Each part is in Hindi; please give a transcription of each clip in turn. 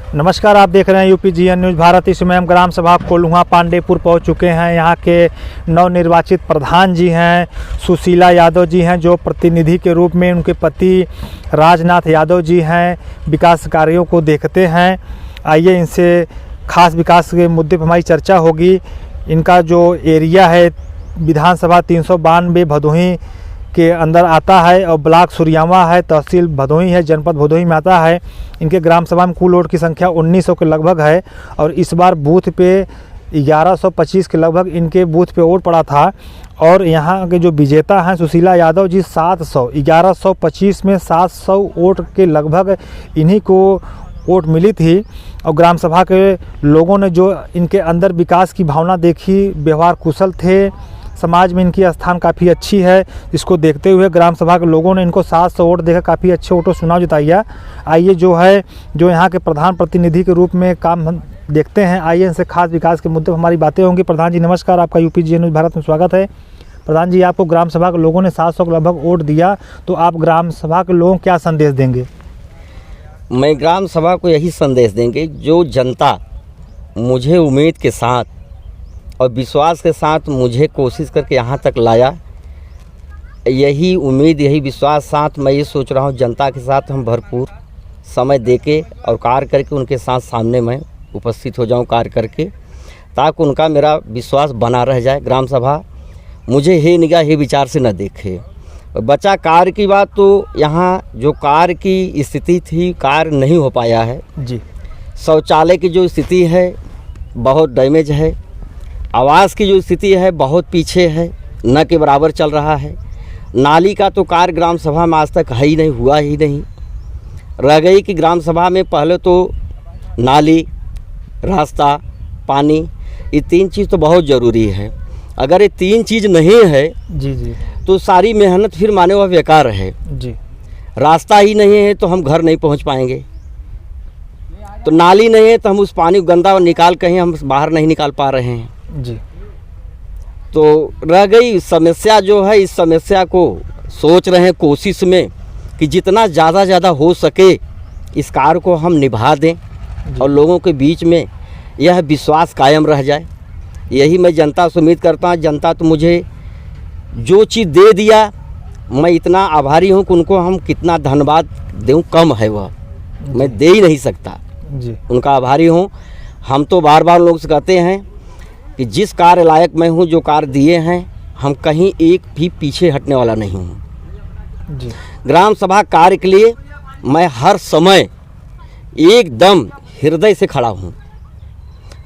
नमस्कार, आप देख रहे हैं यूपीजीएन न्यूज़ भारत। इस समय हम ग्राम सभा कोल्हुआ पांडेपुर पहुंच चुके हैं। यहाँ के नवनिर्वाचित प्रधान जी हैं सुशीला यादव जी हैं, जो प्रतिनिधि के रूप में उनके पति राजनाथ यादव जी हैं, विकास कार्यों को देखते हैं। आइए इनसे खास विकास के मुद्दे पर हमारी चर्चा होगी। इनका जो एरिया है विधानसभा 392 भदोही के अंदर आता है और ब्लॉक सुरियावा है, तहसील भदोही है, जनपद भदोही में आता है। इनके ग्राम सभा में कुल वोट की संख्या 1900 के लगभग है और इस बार बूथ पे 1125 के लगभग इनके बूथ पे वोट पड़ा था। और यहाँ के जो विजेता हैं सुशीला यादव जी 1125 में 700 वोट के लगभग इन्हीं को वोट मिली थी। और ग्राम सभा के लोगों ने जो इनके अंदर विकास की भावना देखी, व्यवहार कुशल थे, समाज में इनकी स्थान काफ़ी अच्छी है, इसको देखते हुए ग्राम सभा के लोगों ने इनको 700 वोट देकर काफ़ी अच्छे वोटों चुनाव जिताया। आइए जो यहाँ के प्रधान प्रतिनिधि के रूप में काम हम देखते हैं। आइए इनसे खास विकास के मुद्दे पर हमारी बातें होंगी। प्रधान जी नमस्कार, आपका यूपीजीएन न्यूज़ भारत में स्वागत है। प्रधान जी, आपको ग्राम सभा के लोगों ने 700 के लगभग वोट दिया, तो आप ग्राम सभा के लोगों को क्या संदेश देंगे? मैं ग्राम सभा को यही संदेश देंगे, जो जनता मुझे उम्मीद के साथ और विश्वास के साथ मुझे कोशिश करके यहाँ तक लाया, यही उम्मीद यही विश्वास साथ मैं ये सोच रहा हूँ जनता के साथ हम भरपूर समय देके और कार्य करके उनके साथ सामने मैं उपस्थित हो जाऊँ कार्य करके, ताकि उनका मेरा विश्वास बना रह जाए। ग्राम सभा मुझे हे निगाह हे विचार से न देखे। बचा कार्य की बात, तो यहाँ जो कार्य की स्थिति थी, कार्य नहीं हो पाया है जी। शौचालय की जो स्थिति है बहुत डैमेज है, आवास की जो स्थिति है बहुत पीछे है, न के बराबर चल रहा है। नाली का तो कार्य ग्राम सभा में आज तक है ही नहीं, हुआ ही नहीं। रह गई कि ग्राम सभा में पहले तो नाली, रास्ता, पानी, ये 3 चीज़ तो बहुत ज़रूरी है। अगर ये 3 चीज़ नहीं है जी तो सारी मेहनत फिर माने वह बेकार है जी। रास्ता ही नहीं है तो हम घर नहीं पहुंच पाएंगे, तो नाली नहीं है तो हम उस पानी गंदा निकाल कहीं हम बाहर नहीं निकाल पा रहे हैं जी। तो रह गई समस्या जो है, इस समस्या को सोच रहे हैं कोशिश में कि जितना ज़्यादा हो सके इस कार्य को हम निभा दें और लोगों के बीच में यह विश्वास कायम रह जाए। यही मैं जनता से उम्मीद करता हूँ। जनता तो मुझे जो चीज़ दे दिया, मैं इतना आभारी हूँ कि उनको हम कितना धन्यवाद दूँ कम है, वह मैं दे ही नहीं सकता जी। उनका आभारी हूँ। हम तो बार बार लोग से कहते हैं कि जिस कार्य लायक मैं हूँ, जो कार्य दिए हैं, हम कहीं एक भी पीछे हटने वाला नहीं हूँ जी। ग्राम सभा कार्य के लिए मैं हर समय एकदम हृदय से खड़ा हूँ।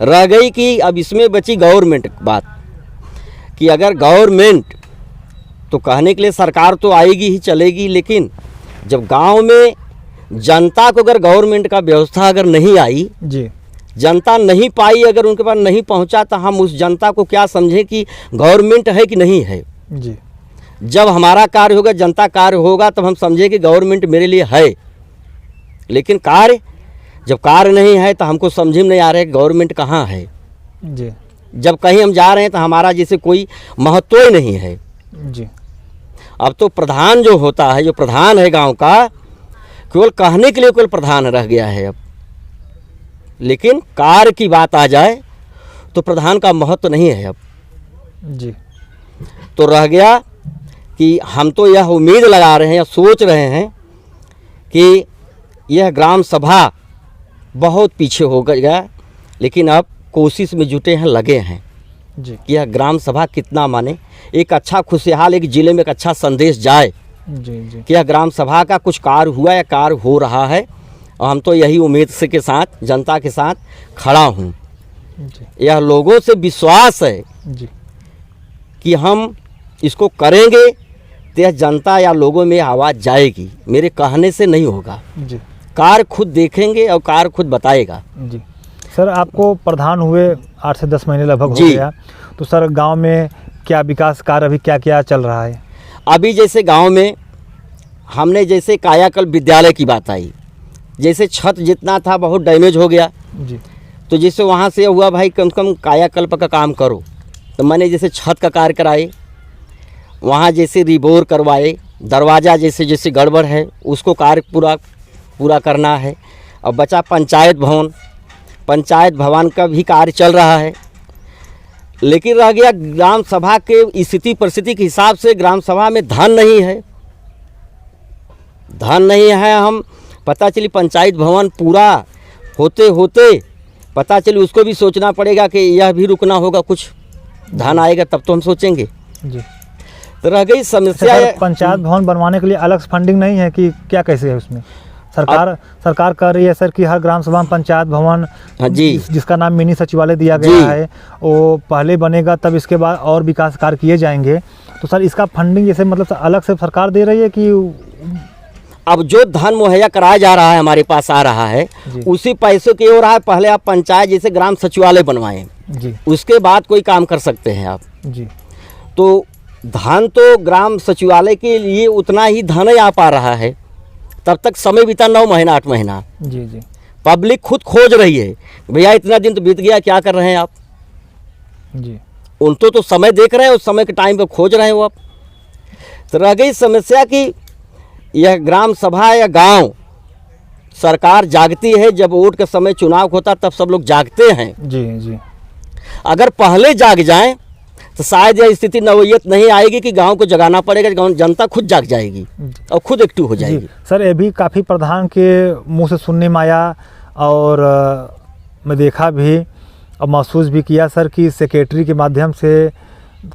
रह गई कि अब इसमें बची गवर्नमेंट बात, कि अगर गवर्नमेंट तो कहने के लिए सरकार तो आएगी ही चलेगी, लेकिन जब गांव में जनता को अगर गवर्नमेंट का व्यवस्था अगर नहीं आई जी, जनता नहीं पाई, अगर उनके पास नहीं पहुंचा, तो हम उस जनता को क्या समझें कि गवर्नमेंट है कि नहीं है जी। जब हमारा कार्य होगा, जनता कार्य होगा, तब हम समझें कि गवर्नमेंट मेरे लिए है। लेकिन कार्य जब कार्य नहीं है तो हमको समझ में नहीं आ रहा है कि गवर्नमेंट कहाँ है जी। जब कहीं हम जा रहे हैं तो हमारा जैसे कोई महत्व ही नहीं है जी। अब तो प्रधान जो होता है, जो प्रधान है गांव का, केवल कहने के लिए केवल प्रधान रह गया है अब। लेकिन कार्य की बात आ जाए तो प्रधान का महत्व नहीं है अब जी। तो रह गया कि हम तो यह उम्मीद लगा रहे हैं या सोच रहे हैं कि यह ग्राम सभा बहुत पीछे हो गया, लेकिन अब कोशिश में जुटे हैं, लगे हैं जी। कि यह ग्राम सभा कितना माने, एक अच्छा खुशहाल एक ज़िले में एक अच्छा संदेश जाए जी। कि यह ग्राम सभा का कुछ कार्य हुआ या कार्य हो रहा है। और हम तो यही उम्मीद से के साथ जनता के साथ खड़ा हूँ। यह लोगों से विश्वास है जी कि हम इसको करेंगे तो यह जनता या लोगों में आवाज़ जाएगी, मेरे कहने से नहीं होगा। जी। कार्य खुद देखेंगे और कार्य खुद बताएगा जी। सर, आपको प्रधान हुए 8 से 10 महीने लगभग हो गया, तो सर गांव में क्या विकास कार्य अभी क्या क्या चल रहा है? अभी जैसे गांव में हमने जैसे कायाकल्प विद्यालय की बात आई, जैसे छत जितना था बहुत डैमेज हो गया जी। तो जैसे वहाँ से हुआ भाई कम से कम कायाकल्प का काम करो, तो मैंने जैसे छत का कार्य कराए, वहाँ जैसे रिबोर करवाए, दरवाज़ा जैसे जैसे गड़बड़ है उसको कार्य पूरा करना है। अब बचा पंचायत भवन। पंचायत भवन का भी कार्य चल रहा है, लेकिन रह गया ग्राम सभा के स्थिति परिस्थिति के हिसाब से ग्राम सभा में धन नहीं है। धन नहीं है, हम पता चली पंचायत भवन पूरा होते होते पता चली उसको भी सोचना पड़ेगा कि यह भी रुकना होगा, कुछ धन आएगा तब तो हम सोचेंगे जी। तो रह गई समस्या। सर, पंचायत भवन बनवाने के लिए अलग से फंडिंग नहीं है कि क्या, कैसे है उसमें? सरकार कर रही है सर कि हर ग्राम सभा में पंचायत भवन, हाँ जी, जिसका नाम मिनी सचिवालय दिया गया है, वो पहले बनेगा, तब इसके बाद और विकास कार्य किए जाएंगे। तो सर इसका फंडिंग जैसे मतलब अलग से सरकार दे रही है कि? अब जो धन मुहैया कराया जा रहा है हमारे पास आ रहा है, उसी पैसों की हो रहा है। पहले आप पंचायत जैसे ग्राम सचिवालय बनवाएं जी, उसके बाद कोई काम कर सकते हैं आप जी। तो धन तो ग्राम सचिवालय के लिए उतना ही धन ही आ पा रहा है, तब तक समय बीता 9 महीना 8 महीना। जी जी। पब्लिक खुद खोज रही है, भैया इतना दिन तो बीत गया, क्या कर रहे हैं आप जी। उन तो समय देख रहे हैं, उस समय के टाइम पे खोज रहे हैं वो आप। तो रह गई समस्या कि यह ग्राम सभा या गांव सरकार जागती है, जब वोट के समय चुनाव होता तब सब लोग जागते हैं। जी जी। अगर पहले जाग जाएं तो शायद यह स्थिति नौयत नहीं आएगी कि गांव को जगाना पड़ेगा, गांव जनता खुद जाग जाएगी और खुद एक्टिव हो जाएगी। सर ये भी काफ़ी प्रधान के मुंह से सुनने में आया और मैं देखा भी और महसूस भी किया सर कि सेक्रेटरी के माध्यम से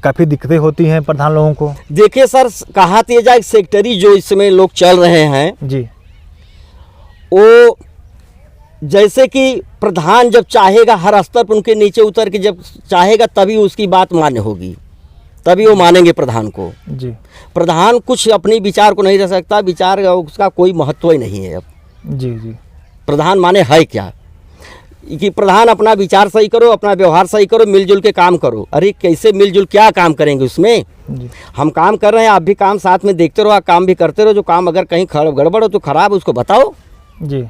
काफ़ी दिक्कतें होती हैं प्रधान लोगों को। देखिए सर, कहा दिया जाए सेक्रेटरी जो इस समय लोग चल रहे हैं जी, वो जैसे कि प्रधान जब चाहेगा हर स्तर पर उनके नीचे उतर के जब चाहेगा तभी उसकी बात मान्य होगी, तभी वो मानेंगे प्रधान को। जी। प्रधान कुछ अपनी विचार को नहीं रह सकता, विचार उसका कोई महत्व ही नहीं है अब। जी जी। प्रधान माने है क्या कि प्रधान अपना विचार सही करो, अपना व्यवहार सही करो, मिलजुल के काम करो। अरे कैसे मिलजुल, क्या काम करेंगे उसमें? जी। हम काम कर रहे हैं, आप भी काम साथ में देखते रहो, आप काम भी करते रहो। जो काम अगर कहीं गड़बड़ हो तो खराब उसको बताओ, जी,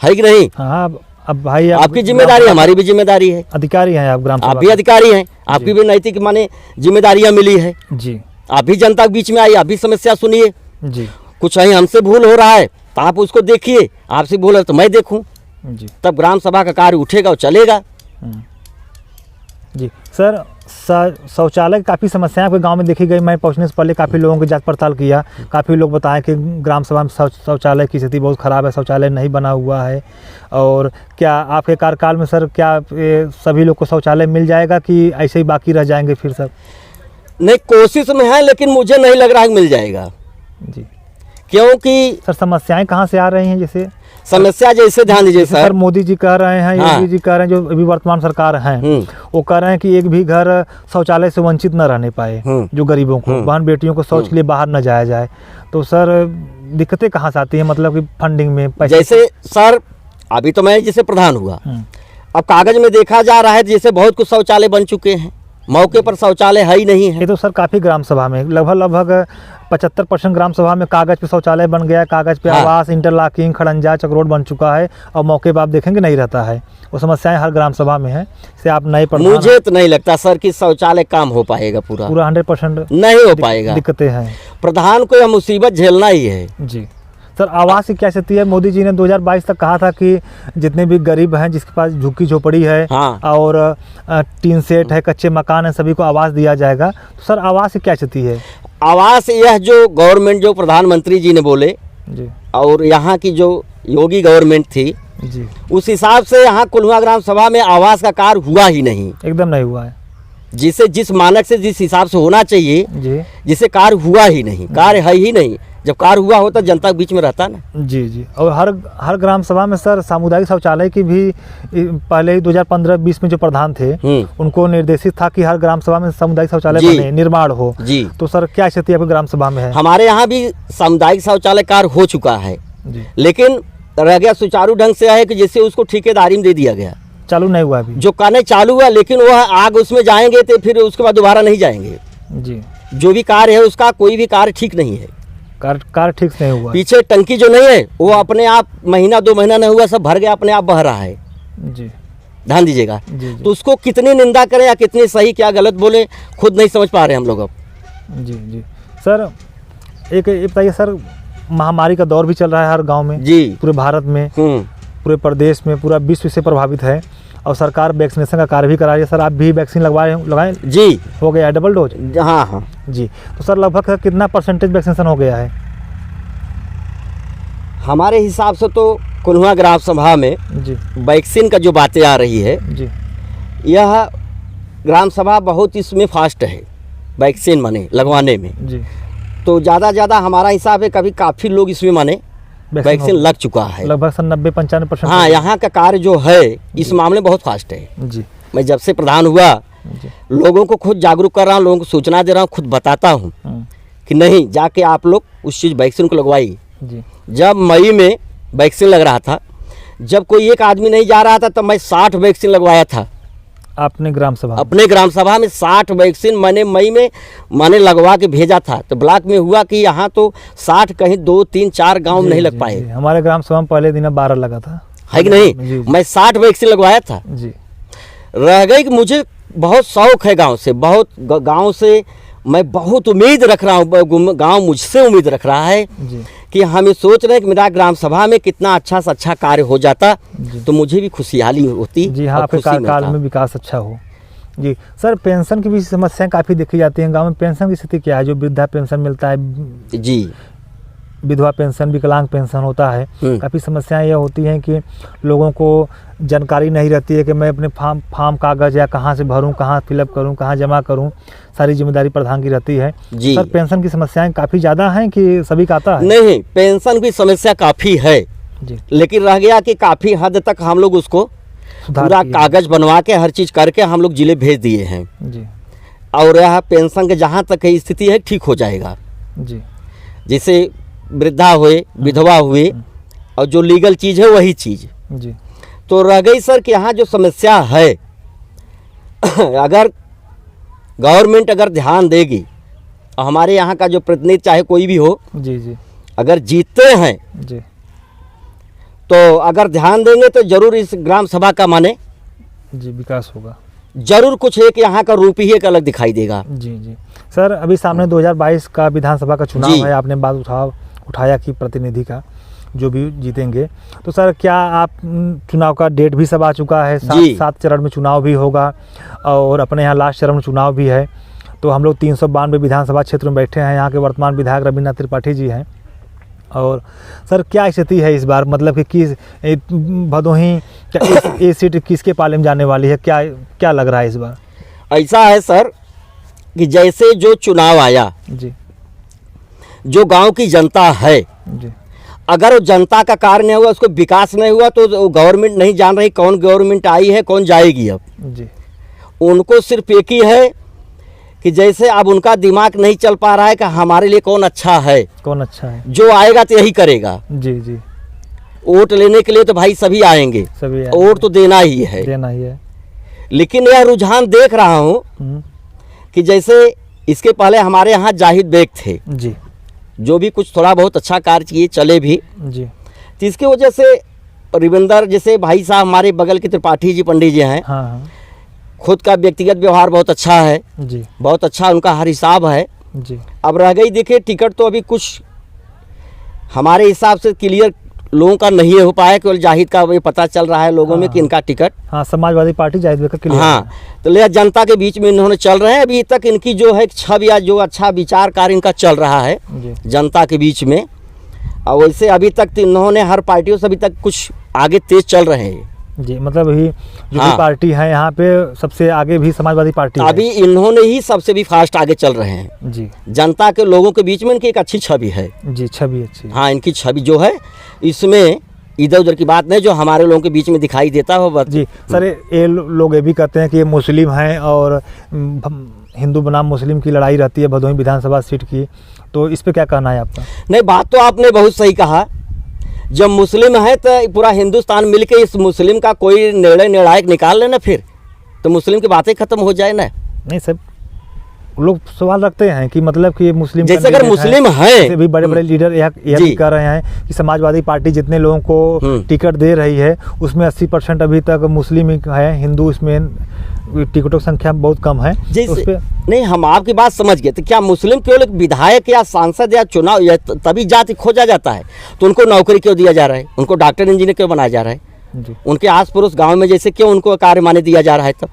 है कि नहीं? हाँ। अब भाई आपकी जिम्मेदारी, हमारी भी जिम्मेदारी है। अधिकारी हैं आप, ग्राम आप सभा भी अधिकारी हैं, आपकी भी नैतिक माने जिम्मेदारियां मिली है। जी आप भी जनता के बीच में आई, आप भी समस्या सुनिए। जी कुछ कहीं हमसे भूल हो रहा है तो आप उसको देखिए, आपसे भूल है तो मैं देखूं, जी। तब ग्राम सभा का कार्य उठेगा और चलेगा। जी सर, शौचालय की काफ़ी समस्याएं आपके गांव में देखी गई। मैं पहुंचने से पहले काफ़ी लोगों की जांच पड़ताल किया, काफ़ी लोग बताएं कि ग्राम सभा में शौचालय की स्थिति बहुत ख़राब है, शौचालय नहीं बना हुआ है। और क्या आपके कार्यकाल में सर क्या सभी लोग को शौचालय मिल जाएगा कि ऐसे ही बाकी रह जाएंगे फिर सर? नहीं, कोशिश में है, लेकिन मुझे नहीं लग रहा है कि मिल जाएगा। जी। क्योंकि सर समस्याएं कहाँ से आ रही हैं? जैसे समस्या जैसे ध्यान दीजिए सर, मोदी जी कह रहे हैं, हाँ। योगी जी कह रहे हैं, जो अभी वर्तमान सरकार हैं वो कह रहे हैं कि एक भी घर शौचालय से वंचित न रहने पाए, जो गरीबों को, बहन बेटियों को शौच के लिए बाहर न जाया जाए। तो सर दिक्कतें कहाँ से आती हैं, मतलब कि फंडिंग में पैसे? जैसे सर अभी तो मैं जैसे प्रधान हुआ, अब कागज में देखा जा रहा है जैसे बहुत कुछ शौचालय बन चुके हैं, मौके पर शौचालय है ही नहीं है। ये तो सर काफ़ी ग्राम सभा में लगभग 75% ग्राम सभा में कागज पे शौचालय बन गया है, कागज पे हाँ। आवास, इंटरलॉकिंग, खड़ंजा, चक्रोड बन चुका है और मौके पर आप देखेंगे नहीं रहता है। वो समस्याएं हर ग्राम सभा में है। से आप नए प्रधान, मुझे तो नहीं लगता सर कि शौचालय काम हो पाएगा पूरा 100% नहीं हो पाएगा। दिक्कतें हैं। प्रधान को यह मुसीबत झेलना ही है। जी सर, आवास की क्या स्थिति है? मोदी जी ने 2022 तक कहा था कि जितने भी गरीब हैं, जिसके पास झुग्गी झोपड़ी है और टीन सेट है, कच्चे मकान है, सभी को आवास दिया जाएगा। तो सर आवास की क्या स्थिति है? आवास यह जो गवर्नमेंट जो प्रधानमंत्री जी ने बोले जी, और यहाँ की जो योगी गवर्नमेंट थी जी, उस हिसाब से यहाँ कुल्हुआ ग्राम सभा में आवास का कार्य हुआ ही नहीं, एकदम नहीं हुआ है। जिसे जिस मानक से जिस हिसाब से होना चाहिए जी, जिसे कार्य हुआ ही नहीं, कार्य है ही नहीं। जब कार्य हुआ होता जनता के बीच में रहता ना। जी जी। और हर ग्राम सभा में सर सामुदायिक शौचालय की भी पहले ही 2015-20 में जो प्रधान थे उनको निर्देशित था कि हर ग्राम सभा में सामुदायिक शौचालय बने, निर्माण हो। जी। तो सर क्या स्थिति आपकी ग्राम सभा में है? हमारे यहाँ भी सामुदायिक शौचालय कार्य हो चुका है जी, लेकिन रह गया सुचारू ढंग से है कि जैसे उसको ठेकेदारी में दे दिया गया, चालू नहीं हुआ अभी। जो कार्य चालू हुआ लेकिन वह आग उसमें जाएंगे तो फिर उसके बाद दोबारा नहीं जाएंगे। जी, जो भी कार्य है उसका कोई भी कार्य ठीक नहीं है, कार्य ठीक से नहीं हुआ। पीछे टंकी जो नहीं है वो अपने आप महीना 2 महीना नहीं हुआ सब भर गया, अपने आप बह रहा है। जी, ध्यान दीजिएगा। जी, जी। तो उसको कितनी निंदा करें या कितनी सही क्या गलत बोले खुद नहीं समझ पा रहे हम लोग अब। जी जी। सर एक बताइए सर, महामारी का दौर भी चल रहा है हर गांव में, जी, पूरे भारत में। पूरे प्रदेश में, पूरा विश्व से प्रभावित है और सरकार वैक्सीनेशन का कार्य भी करा रही है। सर आप भी वैक्सीन लगाएं? जी हो गया है डबल डोज? हाँ हाँ जी। तो सर लगभग कितना परसेंटेज वैक्सीनेशन हो गया है? हमारे हिसाब से तो कोल्हुआ ग्राम सभा में जी वैक्सीन का जो बातें आ रही है, जी यह ग्राम सभा बहुत इसमें फास्ट है वैक्सीन माने लगवाने में। जी। तो ज़्यादा हमारा हिसाब है कभी काफ़ी लोग इसमें माने वैक्सीन लग चुका है। लगभग 90-95%। हाँ, यहाँ का कार्य जो है इस मामले में बहुत फास्ट है। जी। मैं जब से प्रधान हुआ लोगों को खुद जागरूक कर रहा हूँ, लोगों को सूचना दे रहा हूँ, खुद बताता हूँ कि नहीं जाके आप लोग उस चीज़ वैक्सीन को लगवाइए। जी। जब मई में वैक्सीन लग रहा था, जब कोई एक आदमी नहीं जा रहा था, तब मैं 60 वैक्सीन लगवाया था आपने ग्राम सभा? अपने ग्राम सभा में 60 वैक्सीन मैंने मई में लगवा के भेजा था। तो ब्लॉक में हुआ कि यहाँ तो 60 कहीं 2, 3, 4 गाँव में नहीं लग पाए। हमारे ग्राम सभा में पहले दिन 12 लगा था, है कि नहीं? मैं 60 वैक्सीन लगवाया था। जी। रह गई कि मुझे बहुत शौक है गांव से, बहुत गांव से मैं बहुत उम्मीद रख रहा हूँ, गांव मुझसे उम्मीद रख रहा है जी। कि हम ये सोच रहे हैं कि मेरा ग्राम सभा में कितना अच्छा से अच्छा कार्य हो जाता तो मुझे भी खुशहाली होती। जी हाँ, आपके कार्यकाल में विकास अच्छा हो। जी। सर पेंशन की भी समस्याएं काफ़ी देखी जाती हैं गांव में। पेंशन की स्थिति क्या है? जो वृद्धा पेंशन मिलता है, जी, विधवा पेंशन, विकलांग पेंशन होता है, काफ़ी समस्याएं ये होती हैं कि लोगों को जानकारी नहीं रहती है कि मैं अपने फार्म कागज़ या कहाँ से भरूं, कहाँ फिलअप करूं, कहाँ जमा करूं, सारी जिम्मेदारी प्रधान की रहती है। जी। सर पेंशन की समस्याएं काफ़ी ज़्यादा हैं कि सभी का आता है? नहीं, पेंशन की समस्या काफ़ी है जी। लेकिन रह गया कि काफ़ी हद तक हम लोग उसको पूरा कागज़ बनवा के हर चीज़ करके हम लोग जिले भेज दिए हैं। जी। और यह पेंशन के जहाँ तक की स्थिति है ठीक हो जाएगा। जी। जैसे वृद्धा हुए, विधवा हुए, और जो लीगल चीज़ है वही चीज़। जी। तो रह गई सर कि यहाँ जो समस्या है अगर गवर्नमेंट अगर ध्यान देगी और हमारे यहाँ का जो प्रतिनिधि चाहे कोई भी हो, जी जी, अगर जीतते हैं जी, तो अगर ध्यान देंगे तो जरूर इस ग्राम सभा का माने जी विकास होगा, जरूर कुछ एक यहाँ का रूप ही एक अलग दिखाई देगा। जी जी। सर अभी सामने 2022 का विधानसभा का चुनाव है, आपने बात उठाया कि प्रतिनिधि का जो भी जीतेंगे, तो सर क्या आप चुनाव का डेट भी सब आ चुका है, 7 चरण में चुनाव भी होगा और अपने यहाँ लास्ट चरण में चुनाव भी है। तो हम लोग 392 विधानसभा क्षेत्र में बैठे हैं, यहाँ के वर्तमान विधायक रविन्द्रनाथ त्रिपाठी जी हैं। और सर क्या स्थिति है इस बार, मतलब कि किस भदोही ये सीट किसके पाले में जाने वाली है, क्या लग रहा है इस बार? ऐसा है सर कि जैसे जो चुनाव आया जी, जो गांव की जनता है जी, अगर वो जनता का कार्य नहीं हुआ, उसको विकास नहीं हुआ, तो गवर्नमेंट नहीं जान रही कौन गवर्नमेंट आई है कौन जाएगी। अब जी, उनको सिर्फ एक ही है कि जैसे अब उनका दिमाग नहीं चल पा रहा है कि हमारे लिए कौन अच्छा है, कौन अच्छा है, जो आएगा तो यही करेगा। जी जी। वोट लेने के लिए तो भाई सभी आएंगे, सभी वोट तो देना ही है, देना ही है। लेकिन यह रुझान देख रहा हूँ कि जैसे इसके पहले हमारे यहाँ जाहिद बेग थे जी, जो भी कुछ थोड़ा बहुत अच्छा कार्य किए चले भी जी, तो इसकी वजह से रविंदर जैसे भाई साहब हमारे बगल के त्रिपाठी जी पंडित जी हैं, हाँ हाँ, खुद का व्यक्तिगत व्यवहार बहुत अच्छा है जी, बहुत अच्छा उनका हर हिसाब है। जी, अब रह गई देखिए टिकट तो अभी कुछ हमारे हिसाब से क्लियर लोगों का नहीं हो पाया, केवल जाहिद का ये पता चल रहा है लोगों में कि इनका टिकट, हाँ समाजवादी पार्टी जाहिद बेग का क्लियर। हाँ, तो ले जनता के बीच में इन्होंने चल रहे हैं। अभी तक इनकी जो है छवि या जो अच्छा विचार कार्य इनका चल रहा है जी, जनता के बीच में, और वैसे अभी तक तो इन्होंने हर पार्टियों से अभी तक कुछ आगे तेज चल रहे हैं जी, मतलब अभी जो भी पार्टी है यहाँ पे सबसे आगे भी समाजवादी पार्टी अभी है। इन्होंने ही सबसे भी फास्ट आगे चल रहे हैं जी, जनता के लोगों के बीच में इनकी एक अच्छी छवि है। जी, छवि अच्छी है। हाँ, इनकी छवि जो है इसमें इधर उधर की बात नहीं, जो हमारे लोगों के बीच में दिखाई देता है जी। सर ये लोग ये भी कहते हैं कि ये मुस्लिम हैं और हिंदू बनाम मुस्लिम की लड़ाई रहती है भदोही विधानसभा सीट की, तो इस पे क्या कहना है आपका? नहीं, बात तो आपने बहुत सही कहा। जब मुस्लिम है तो पूरा हिंदुस्तान मिलके इस मुस्लिम का कोई निर्णायक निकाल लेना, फिर तो मुस्लिम की बातें खत्म हो जाए ना। नहीं सर, लोग सवाल रखते हैं कि मतलब कि मुस्लिम जैसे अगर मुस्लिम है भी बड़े बड़े लीडर यह भी कह रहे हैं कि समाजवादी पार्टी जितने लोगों को टिकट दे रही है उसमें 80% अभी तक मुस्लिम है, हिंदू इसमें टिकटों की संख्या बहुत कम है। जैसे नहीं, हम आपकी बात समझ गए। तो क्या मुस्लिम केवल एक विधायक या सांसद या चुनाव या तभी जाति खोजा जाता है, तो उनको नौकरी क्यों दिया जा रहा है, उनको डॉक्टर इंजीनियर क्यों बनाया जा रहा है? जी उनके आस पड़ोस गांव में जैसे क्यों उनको कार्य माने दिया जा रहा है? तब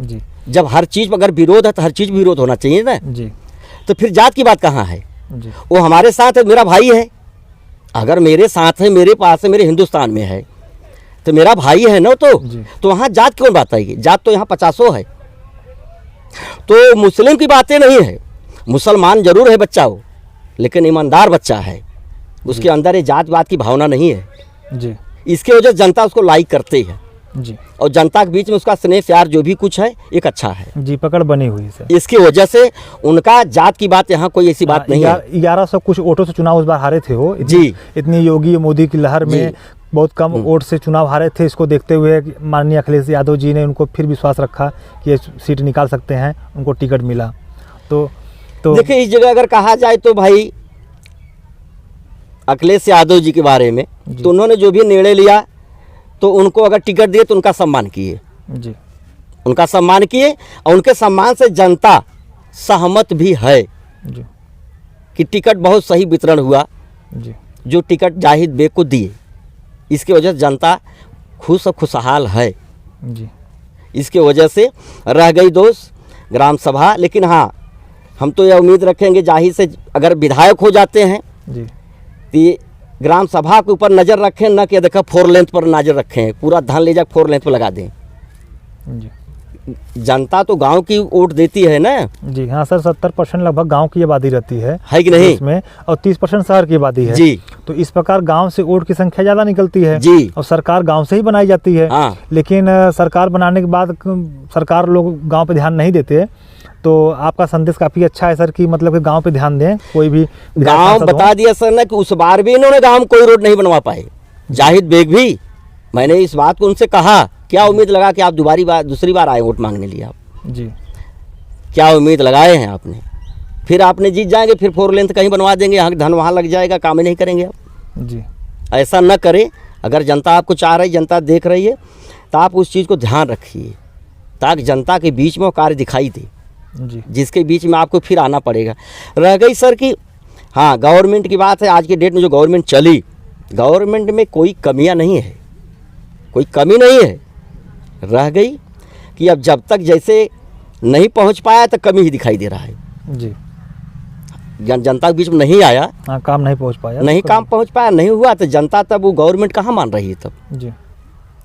जी जब हर चीज़ पर अगर विरोध है तो हर चीज़ विरोध होना चाहिए ना। जी तो फिर जात की बात कहाँ है? जी वो हमारे साथ है, मेरा भाई है। अगर मेरे साथ है, मेरे पास है, मेरे हिंदुस्तान में है, तो मेरा भाई है ना। जी। तो वहाँ जात क्यों बात आएगी? जात तो यहाँ 50 है। तो मुस्लिम की बातें नहीं है, मुसलमान जरूर है बच्चा वो, लेकिन ईमानदार बच्चा है, उसके अंदर ये जात पात की भावना नहीं है। जी इसके वजह से जनता उसको लाइक करती है, जी और जनता के बीच में उसका स्नेह प्यार जो भी कुछ है एक अच्छा है। जी पकड़ बनी हुई है सर। इसकी वजह से उनका जात की बात यहाँ कोई ऐसी बात नहीं है। 1100 कुछ वोटों से चुनाव उस बार हारे थे वो। जी। इतनी योगी मोदी की लहर में जी। बहुत कम वोट से चुनाव हारे थे। इसको देखते हुए माननीय अखिलेश यादव जी ने उनको फिर विश्वास रखा कि ये सीट निकाल सकते हैं, उनको टिकट मिला। तो देखिए, इस जगह अगर कहा जाए तो भाई अखिलेश यादव जी के बारे में, तो उन्होंने जो भी निर्णय लिया तो उनको अगर टिकट दिए तो उनका सम्मान किए। जी उनका सम्मान किए, और उनके सम्मान से जनता सहमत भी है जी कि टिकट बहुत सही वितरण हुआ। जी जो टिकट जाहिद बेग को दिए, इसकी वजह से जनता खुश और खुशहाल है। जी इसके वजह से रह गई दोस्त ग्राम सभा। लेकिन हाँ, हम तो यह उम्मीद रखेंगे जाहिर से अगर विधायक हो जाते हैं जी तो ये ग्राम सभा के ऊपर नज़र रखें, ना कि देखा 4 लेंथ पर नज़र रखें, पूरा धन ले जा 4 लेंथ पर लगा दें। जी जनता तो गांव की वोट देती है ना। जी हाँ सर, 70% लगभग गांव की आबादी रहती है कि नहीं इसमें, और 30% शहर की आबादी है। जी। तो इस प्रकार गांव से वोट की संख्या ज़्यादा निकलती है जी। और सरकार गांव से ही बनाई जाती है। हाँ। लेकिन सरकार बनाने के बाद सरकार लोग गांव पे ध्यान नहीं देते। तो आपका संदेश काफ़ी अच्छा है सर कि मतलब कि गांव पे ध्यान दें। कोई भी गांव बता दिया सर ना कि उस बार भी इन्होंने गांव में कोई रोड नहीं बनवा पाए, जाहिद बेग भी। मैंने इस बात को उनसे कहा, क्या उम्मीद लगा कि आप दूसरी बार आए वोट मांगने लिए? आप जी क्या उम्मीद लगाए हैं आपने? फिर आपने जीत जाएंगे, फिर 4 लेंथ कहीं बनवा देंगे, यहाँ धन वहाँ लग जाएगा, काम ही नहीं करेंगे आप। जी ऐसा न करें। अगर जनता आपको चाह रही, जनता देख रही है, तो आप उस चीज़ को ध्यान रखिए ताकि जनता के बीच में वो कार्य दिखाई दे, जी जिसके बीच में आपको फिर आना पड़ेगा। रह गई सर कि हाँ, गवर्नमेंट की बात है। आज के डेट में जो गवर्नमेंट चली, गवर्नमेंट में कोई कमियां नहीं है, कोई कमी नहीं है। रह गई कि अब जब तक जैसे नहीं पहुंच पाया तो कमी ही दिखाई दे रहा है। जी जनता के बीच में नहीं आया, हाँ, काम नहीं पहुंच पाया, नहीं काम पहुंच पाया, नहीं हुआ, तो जनता तब वो गवर्नमेंट कहाँ मान रही है तब जी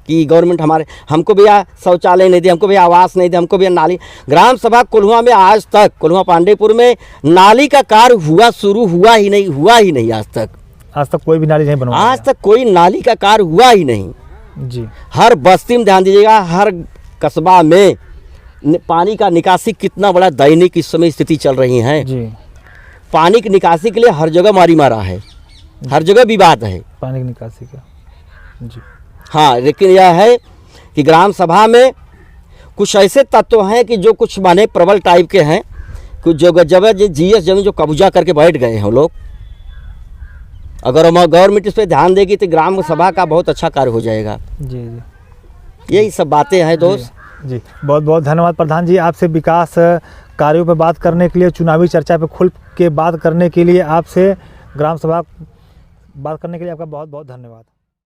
कि गवर्नमेंट हमको भैया शौचालय नहीं दे, हमको भैया आवास नहीं दे, हमको भैया नाली। ग्राम सभा कोल्हुआ में आज तक, कोल्हुआ पांडेपुर में नाली का कार्य शुरू हुआ ही नहीं आज तक कोई भी नाली नहीं बनवा। आज तक कोई नाली का कार्य हुआ ही नहीं। जी हर बस्ती में ध्यान दीजिएगा, हर कस्बा में पानी का निकासी कितना बड़ा दैनिक इस समय स्थिति चल रही है। जी पानी की निकासी के लिए हर जगह मारा है, हर जगह विवाद है पानी की निकासी का। जी हाँ, लेकिन यह है कि ग्राम सभा में कुछ ऐसे तत्व हैं कि जो कुछ माने प्रबल टाइप के हैं, कुछ जगह जीएस जमीन जो कब्जा करके बैठ गए हैं लोग। अगर हम गवर्नमेंट इस पर ध्यान देगी तो ग्राम सभा का बहुत अच्छा कार्य हो जाएगा। जी जी यही सब बातें हैं दोस्त। जी बहुत बहुत धन्यवाद प्रधान जी, आपसे विकास कार्यों पर बात करने के लिए, चुनावी चर्चा पे खुल के बात करने के लिए, आपसे ग्राम सभा बात करने के लिए आपका बहुत बहुत धन्यवाद।